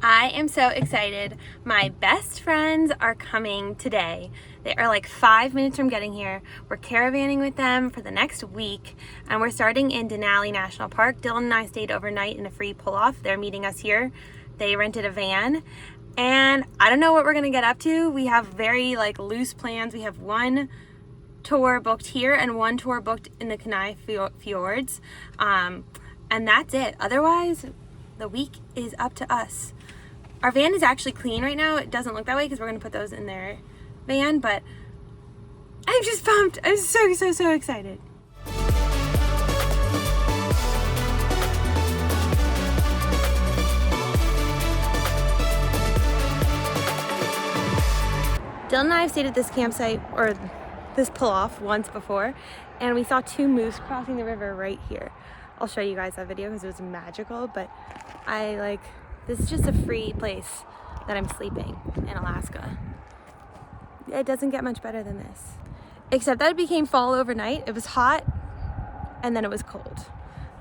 I am so excited. My best friends are coming today. They are like 5 minutes from getting here. We're caravanning with them for the next week, and we're starting in Denali National Park. Dylan and I stayed overnight in a free pull-off. They're meeting us here. They rented a van, and I don't know what we're gonna get up to. We have very loose plans. We have one tour booked here and one tour booked in the Kenai Fjords, and that's it. Otherwise, the week is up to us. Our van is actually clean right now. It doesn't look that way because we're going to put those in their van, but I'm just pumped. I'm so excited. Dylan and I have stayed at this campsite, or this pull-off, once before, and we saw two moose crossing the river right here. I'll show you guys that video because it was magical, but this is just a free place that I'm sleeping in Alaska. It doesn't get much better than this. Except that it became fall overnight. It was hot and then it was cold.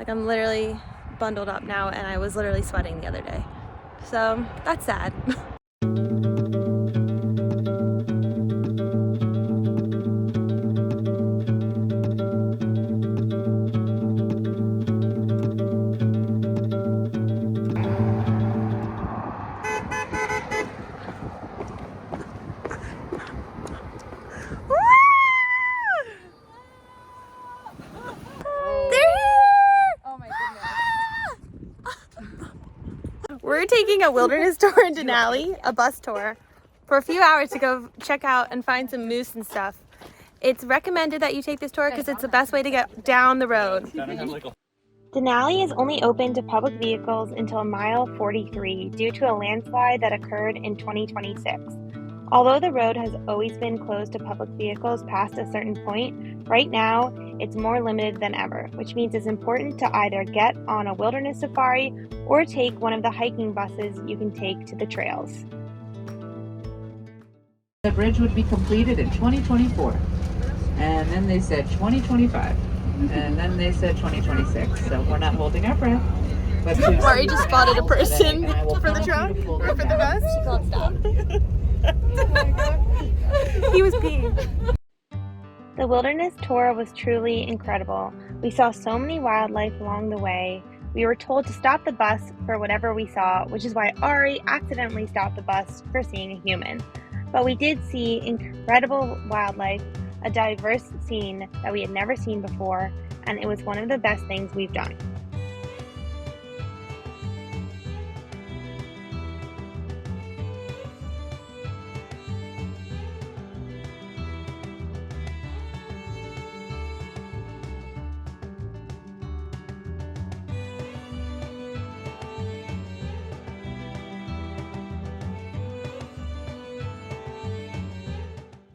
I'm literally bundled up now and I was literally sweating the other day. So that's sad. We're taking a wilderness tour in Denali, a bus tour, for a few hours to go check out and find some moose and stuff. It's recommended that you take this tour because it's the best way to get down the road. Denali is only open to public vehicles until mile 43 due to a landslide that occurred in 2026. Although the road has always been closed to public vehicles past a certain point, right now it's more limited than ever, which means it's important to either get on a wilderness safari or take one of the hiking buses you can take to the trails. The bridge would be completed in 2024, and then they said 2025, and then they said 2026, so we're not holding our breath. Mari just spotted a person for the truck or for the bus. She called stop. Oh my God. He was peeing. The wilderness tour was truly incredible. We saw so many wildlife along the way. We were told to stop the bus for whatever we saw, which is why Ari accidentally stopped the bus for seeing a human. But we did see incredible wildlife, a diverse scene that we had never seen before, and it was one of the best things we've done.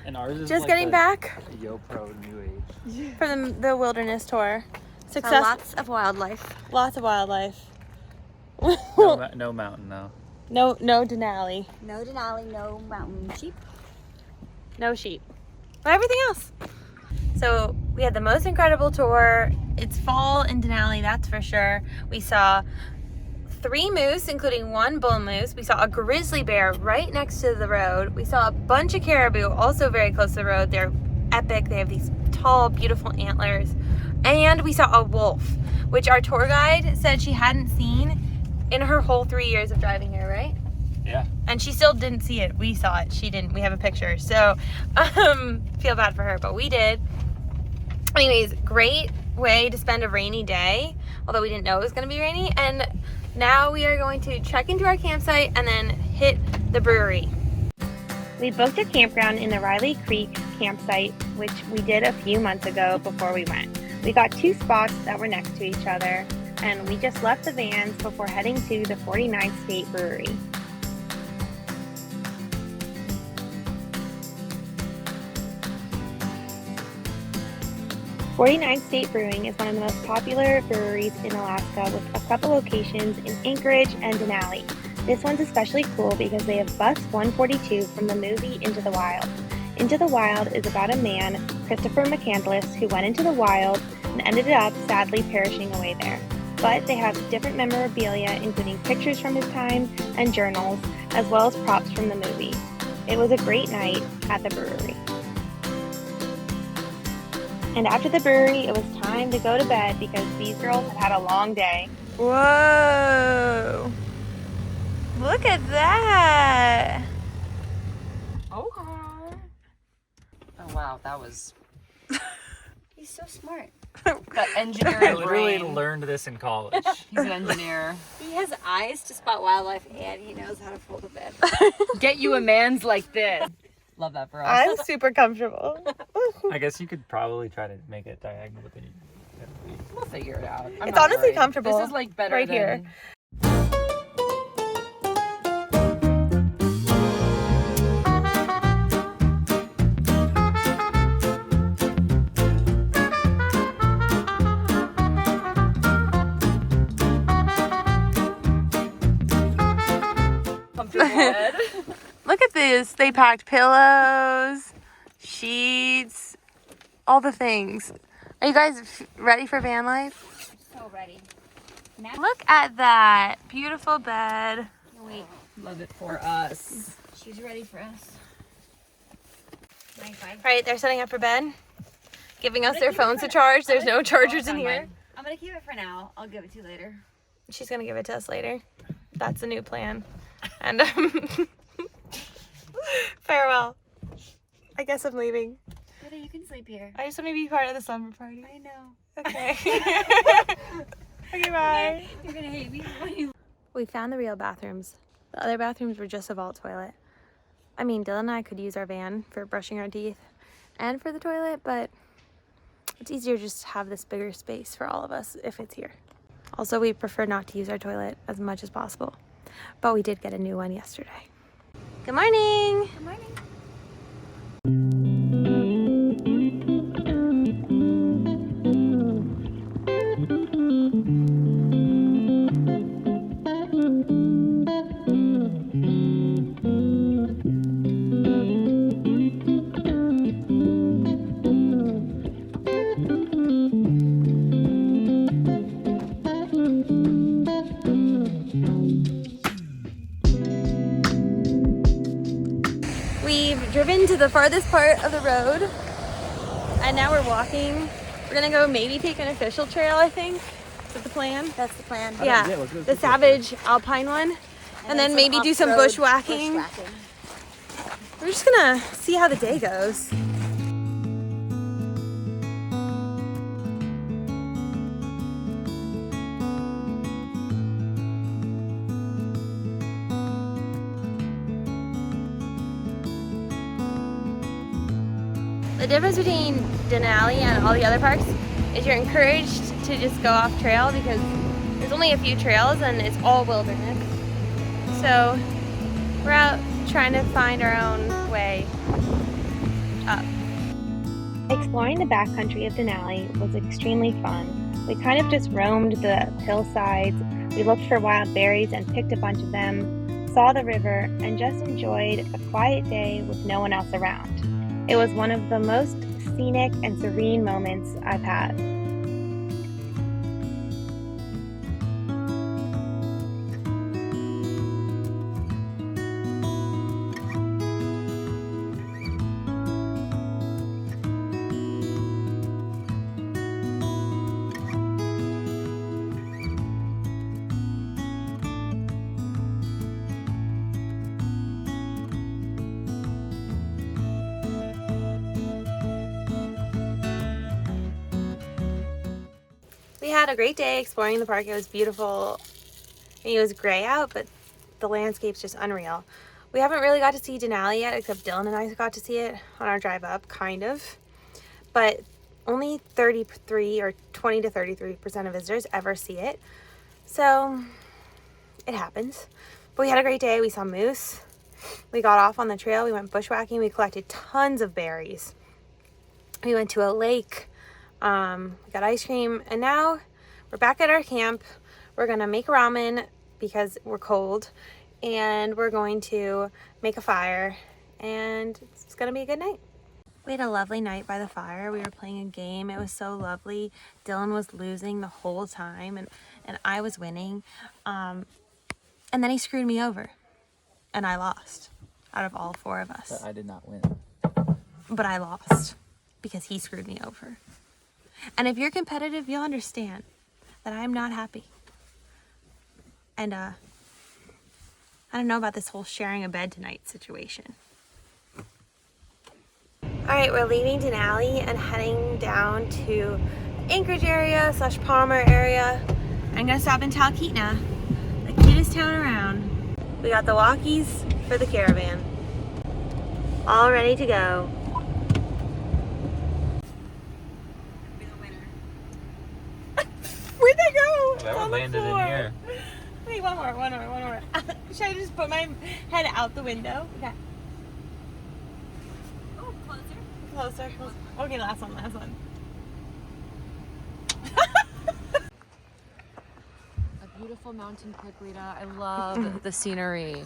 And ours is Just getting back YoPro new age. from the wilderness tour. Success. Lots of wildlife. Lots of wildlife. No mountain though. No Denali. No Denali, no mountain sheep. No sheep. But everything else. So we had the most incredible tour. It's fall in Denali, that's for sure. We saw 3 moose, including 1 bull moose. We saw a grizzly bear right next to the road. We saw a bunch of caribou, also very close to the road. They're epic. They have these tall, beautiful antlers. And we saw a wolf, which our tour guide said she hadn't seen in her whole 3 years of driving here, right? Yeah. And she still didn't see it. We saw it. She didn't. We have a picture. So, feel bad for her, but we did. Anyways, great way to spend a rainy day, although we didn't know it was going to be rainy. And now we are going to check into our campsite and then hit the brewery. We booked a campground in the Riley Creek campsite, which we did a few months ago before we went. We got 2 spots that were next to each other, and we just left the vans before heading to the 49th State Brewery. 49th State Brewing is one of the most popular breweries in Alaska, with a couple locations in Anchorage and Denali. This one's especially cool because they have Bus 142 from the movie Into the Wild. Into the Wild is about a man, Christopher McCandless, who went into the wild and ended up sadly perishing away there. but they have different memorabilia, including pictures from his time and journals, as well as props from the movie. It was a great night at the brewery. And after the brewery, it was time to go to bed because these girls had had a long day. Whoa! Look at that! Okay. Oh wow, that was He's so smart. the engineer I literally brain. leared this in college. He's an engineer. He has eyes to spot wildlife and he knows how to fold a bed. Get you a man's like this. Love that for us. I'm super comfortable. I guess you could probably try to make it diagonal, but then We'll figure it out. I'm It's not honestly worried. comfortable. This is like better right than... here. Comfortable bed. Look at this. They packed pillows, sheets, all the things. Are you guys ready for van life? So ready. Look at that. Beautiful bed. Wait, Love it for us. she's ready for us. Nice, Right, they're setting up for bed. Giving us their phones to charge. There's no chargers in here. I'm gonna keep it for now. I'll give it to you later. She's gonna give it to us later. That's the new plan. And farewell. I guess I'm leaving. But you can sleep here. I just want to be part of the slumber party. I know. Okay. Okay, bye. You're gonna hate me when you. We found the real bathrooms. The other bathrooms were just a vault toilet. I mean, Dylan and I could use our van for brushing our teeth and for the toilet, but it's easier just to have this bigger space for all of us if it's here. Also, we prefer not to use our toilet as much as possible, but we did get a new one yesterday. Good morning. Good morning. We've driven to the farthest part of the road, and now we're walking. We're gonna go maybe take an official trail, I think. Is that the plan? That's the plan. Yeah, yeah, let's go the take Savage Alpine one. And then maybe do some off-road bushwhacking. bushwhacking. We're just gonna see how the day goes. The difference between Denali and all the other parks is you're encouraged to just go off trail because there's only a few trails and it's all wilderness. So we're out trying to find our own way up. Exploring the backcountry of Denali was extremely fun. We kind of just roamed the hillsides, we looked for wild berries and picked a bunch of them, saw the river, and just enjoyed a quiet day with no one else around. It was one of the most scenic and serene moments I've had. We had a great day exploring the park. It was beautiful. I mean, it was gray out, but the landscape's just unreal. We haven't really got to see Denali yet, except Dylan and I got to see it on our drive up, kind of. But only 33 or 20 to 33% of visitors ever see it. So it happens. But we had a great day. We saw moose. We got off on the trail. We went bushwhacking. We collected tons of berries. We went to a lake. We got ice cream, and now we're back at our camp. We're gonna make ramen because we're cold, and we're going to make a fire, and it's gonna be a good night. We had a lovely night by the fire. We were playing a game. It was so lovely. Dylan was losing the whole time, and and I was winning. And then he screwed me over and I lost out of all 4 of us. But I did not win. But I lost because he screwed me over. And if you're competitive, you'll understand that I'm not happy. And I don't know about this whole sharing a bed tonight situation. All right, we're leaving Denali and heading down to Anchorage area / Palmer area. I'm gonna stop in Talkeetna, the cutest town around. We got the walkies for the caravan, all ready to go. Where'd they go? That one landed in here. Wait, one more. Should I just put my head out the window? Okay. Oh, Closer. Okay, last one. A beautiful mountain pick, Rita. I love the scenery.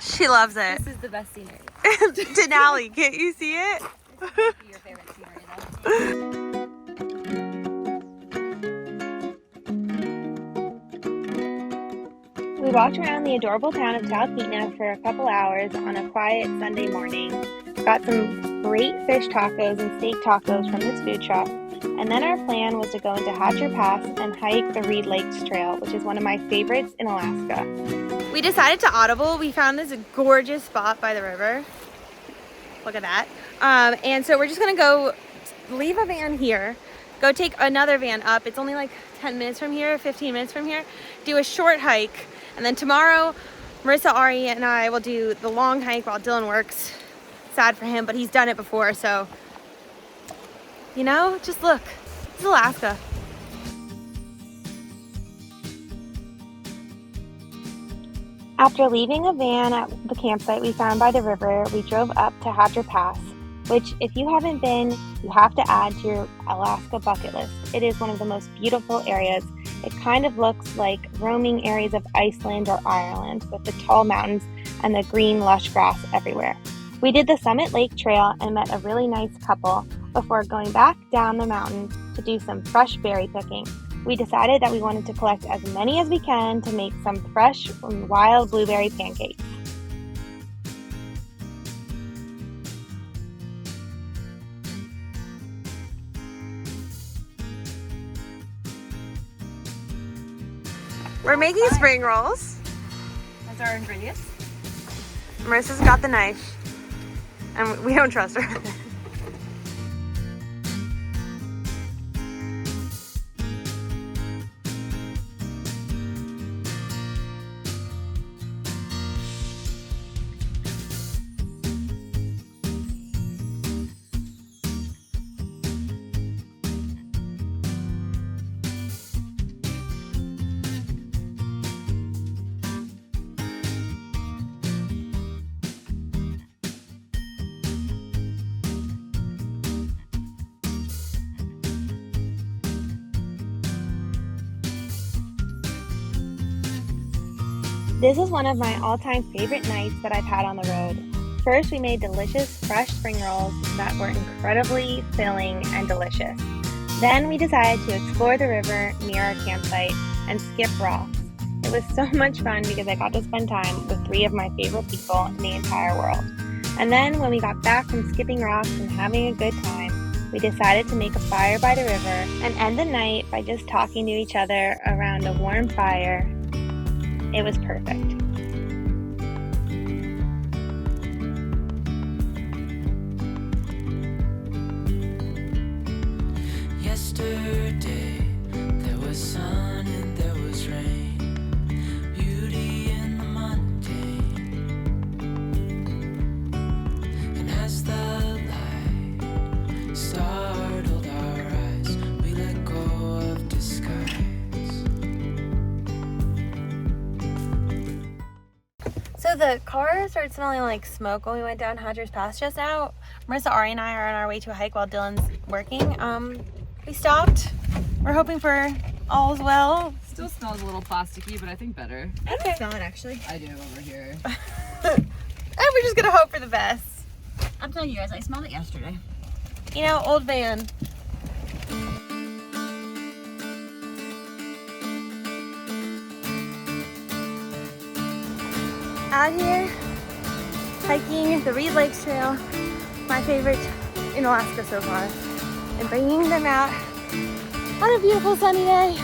She loves it. this is the best scenery. Denali, can't you see it? This might be your favorite scenery, though. We walked around the adorable town of Talkeetna for a couple hours on a quiet Sunday morning. Got some great fish tacos and steak tacos from this food truck. And then our plan was to go into Hatcher Pass and hike the Reed Lakes Trail, which is one of my favorites in Alaska. We decided to audible. We found this gorgeous spot by the river. Look at that. And so we're just gonna go leave a van here, go take another van up. It's only like 10 minutes from here, 15 minutes from here, do a short hike. And then tomorrow, Marissa, Ari, and I will do the long hike while Dylan works. Sad for him, but he's done it before, so, you know, just look. It's Alaska. After leaving a van at the campsite we found by the river, we drove up to Hatcher Pass, which, if you haven't been, you have to add to your Alaska bucket list. It is one of the most beautiful areas. It kind of looks like roaming areas of Iceland or Ireland with the tall mountains and the green lush grass everywhere. We did the Summit Lake Trail and met a really nice couple before going back down the mountain to do some fresh berry picking. We decided that we wanted to collect as many as we can to make some fresh and wild blueberry pancakes. We're making spring rolls. That's our ingredients. Marissa's got the knife, and we don't trust her. This is one of my all-time favorite nights that I've had on the road. First, we made delicious fresh spring rolls that were incredibly filling and delicious. Then we decided to explore the river near our campsite and skip rocks. It was so much fun because I got to spend time with 3 of my favorite people in the entire world. And then when we got back from skipping rocks and having a good time, we decided to make a fire by the river and end the night by just talking to each other around a warm fire. It was perfect. Yesterday there was sun and there was rain, beauty in the mundane. And as the light startled our eyes, we let go of disguise. So the car started smelling like smoke when we went down Hatcher's Pass just now. Marissa, Ari, and I are on our way to a hike while Dylan's working. We stopped. We're hoping for all's well. Still smells a little plasticky, but I think better. I don't Smell it, actually. I do over here. And we're just gonna hope for the best. I'm telling you guys, I smelled it yesterday. You know, old van. Out here hiking the Reed Lakes Trail, my favorite in Alaska so far, and bringing them out on a beautiful sunny day.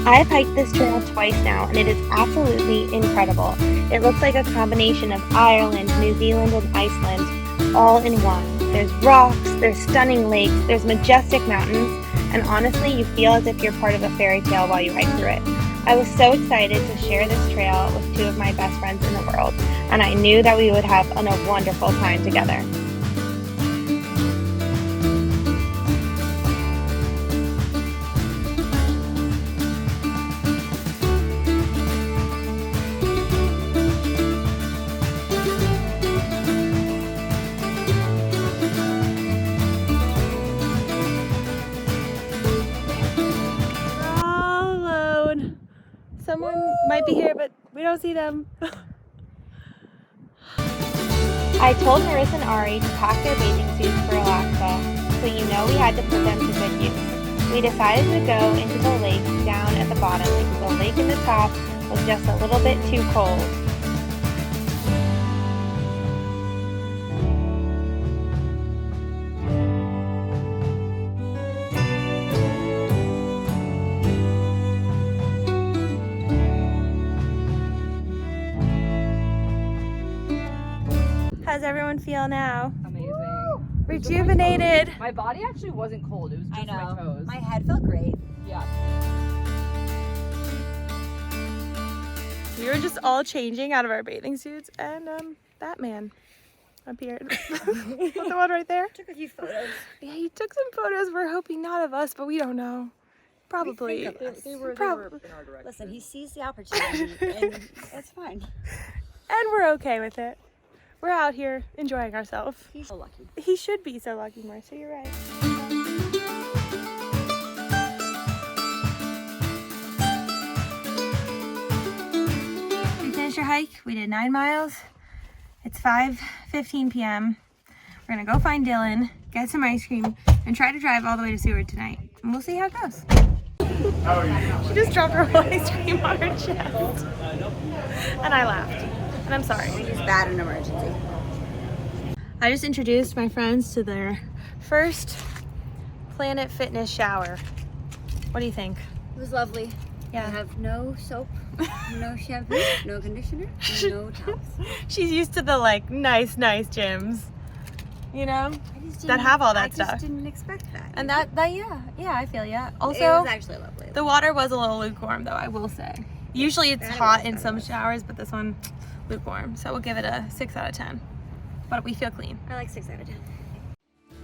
I've hiked this trail twice now, and it is absolutely incredible. It looks like a combination of Ireland, New Zealand, and Iceland all in one. There's rocks, there's stunning lakes, there's majestic mountains, and honestly, you feel as if you're part of a fairy tale while you hike through it. I was so excited to share this trail with two of my best friends in the world, and I knew that we would have a wonderful time together. Someone might be here, but we don't see them. I told Marissa and Ari to pack their bathing suits for Alaska, so you know we had to put them to good use. We decided to go into the lake down at the bottom because the lake in the top was just a little bit too cold. How's everyone feel now? Amazing. Rejuvenated. My body actually wasn't cold. It was just my toes. My head felt great. Yeah. We were just all changing out of our bathing suits, and that man appeared. The one right there? Took a few photos. Yeah, he took some photos. We're hoping not of us, but we don't know. Probably. They were Probably. in our direction. Listen, he sees the opportunity, and it's fine. And we're okay with it. We're out here enjoying ourselves. He's so lucky. He should be so lucky, Marcia. You're right. We finished our hike. We did 9 miles. It's 5:15 p.m. We're gonna go find Dylan, get some ice cream, and try to drive all the way to Seward tonight. And we'll see how it goes. She just dropped her whole ice cream on her chest. And I laughed. And I'm sorry. It's bad in an emergency. I just introduced my friends to their first Planet Fitness shower. What do you think? It was lovely. Yeah. I have no soap, no shampoo, no conditioner, no towels. She's used to the nice gyms, you know, I just that have all that I stuff. just didn't expect that. And that yeah, I feel ya. It Also, was actually lovely. the water was a little lukewarm though, I will say. Usually it's That hot was, in that some was. showers, but this one lukewarm. So we'll give it a 6 out of 10. But we feel clean. I like 6 out of 10.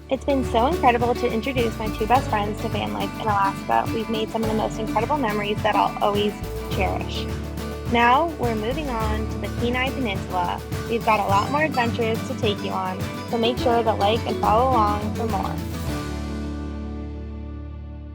It's been so incredible to introduce my two best friends to van life in Alaska. We've made some of the most incredible memories that I'll always cherish. Now we're moving on to the Kenai Peninsula. We've got a lot more adventures to take you on, so make sure to like and follow along for more.